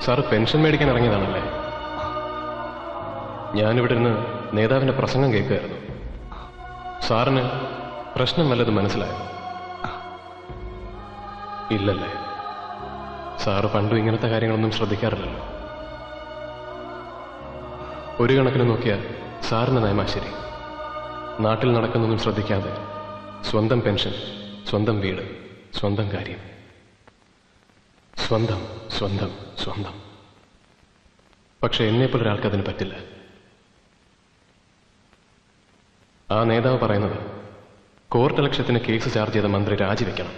Sir pension മേടിക്കാൻ ഇറങ്ങിയതാണല്ലേ? ഞാനിവിടെ നിന്ന് നേതാവിന്റെ പ്രസംഗം കേൾക്കുകയായിരുന്നു. സാറിന് പ്രശ്നം വല്ലതും മനസ്സിലായോ? ഇല്ലല്ലേ? സാറ് പണ്ടും ഇങ്ങനത്തെ കാര്യങ്ങളൊന്നും ശ്രദ്ധിക്കാറില്ലല്ലോ. ഒരു കണക്കിന് നോക്കിയാൽ സാറിന് നയമാ ശരി. നാട്ടിൽ നടക്കുന്നൊന്നും ശ്രദ്ധിക്കാതെ സ്വന്തം പെൻഷൻ, സ്വന്തം വീട്, സ്വന്തം കാര്യം, സ്വന്തം സ്വന്തം സ്വന്തം. പക്ഷെ എന്നെപ്പോലൊരാൾക്ക് അതിന് പറ്റില്ല. ആ നേതാവ് പറയുന്നത് കോർട്ട് ലക്ഷ്യത്തിന് കേസ് ചാർജ് ചെയ്ത മന്ത്രി രാജിവെക്കണം.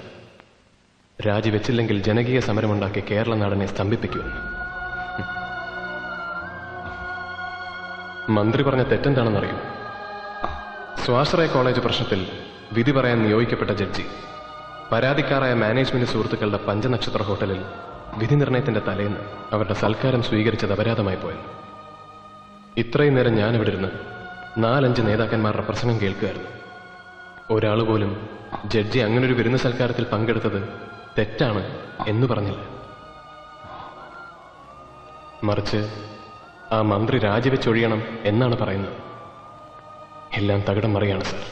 രാജിവെച്ചില്ലെങ്കിൽ ജനകീയ സമരമുണ്ടാക്കി കേരള നാടിനെ സ്തംഭിപ്പിക്കുമെന്ന്. മന്ത്രി പറഞ്ഞ തെറ്റെന്താണെന്നറിയും? സ്വാശ്രയ കോളേജ് പ്രശ്നത്തിൽ വിധി പറയാൻ നിയോഗിക്കപ്പെട്ട ജഡ്ജി പരാതിക്കാരായ മാനേജ്മെന്റ് സുഹൃത്തുക്കളുടെ പഞ്ചനക്ഷത്ര ഹോട്ടലിൽ വിധി നിർണയത്തിന്റെ തലേന്ന് അവരുടെ സൽക്കാരം സ്വീകരിച്ചത് അപരാധമായി പോയെന്ന്. ഇത്രയും നേരം ഞാനിവിടെ ഇരുന്ന് 4-5 നേതാക്കന്മാരുടെ പ്രസംഗം കേൾക്കുകയായിരുന്നു. ഒരാൾ പോലും ജഡ്ജി അങ്ങനൊരു വിരുന്ന് സൽക്കാരത്തിൽ പങ്കെടുത്തത് തെറ്റാണ് എന്ന് പറഞ്ഞില്ല. മറിച്ച് ആ മന്ത്രി രാജിവെച്ചൊഴിയണം എന്നാണ് പറയുന്നത്. എല്ലാം തകിടം മറിയാണ് സാർ.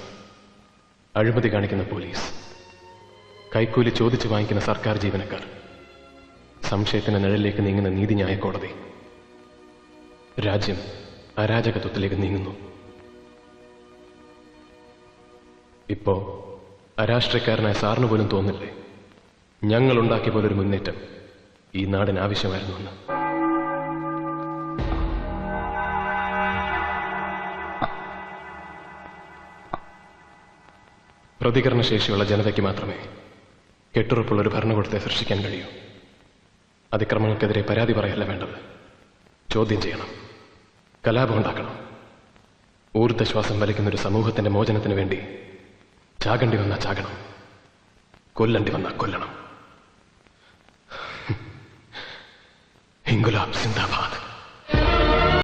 അഴിമതി കാണിക്കുന്ന പോലീസ്, കൈക്കൂലി ചോദിച്ചു വാങ്ങിക്കുന്ന സർക്കാർ ജീവനക്കാർ, സംശയത്തിന്റെ നിഴലിലേക്ക് നീങ്ങുന്ന നീതിന്യായ കോടതി. രാജ്യം അരാജകത്വത്തിലേക്ക് നീങ്ങുന്നു. ഇപ്പോ അരാഷ്ട്രീയക്കാരനായ സാറിന് പോലും തോന്നില്ലേ ഞങ്ങൾ ഉണ്ടാക്കിയ പോലൊരു മുന്നേറ്റം ഈ നാടിന് ആവശ്യമായിരുന്നു എന്ന്? പ്രതികരണശേഷിയുള്ള ജനതയ്ക്ക് മാത്രമേ കെട്ടുറപ്പുള്ള ഒരു ഭരണകൂടത്തെ സൃഷ്ടിക്കാൻ കഴിയൂ. അതിക്രമങ്ങൾക്കെതിരെ പരാതി പറയല്ല വേണ്ടത്, ചോദ്യം ചെയ്യണം, കലാപം ഉണ്ടാക്കണം. ഊർദ്ധശ്വാസം വലിക്കുന്ന ഒരു സമൂഹത്തിന്റെ മോചനത്തിന് വേണ്ടി ചാകണ്ടി വന്നാൽ ചാകണം, കൊല്ലണ്ടി വന്നാൽ കൊല്ലണം. ഇൻകുലാബ് സിന്ദാബാദ്.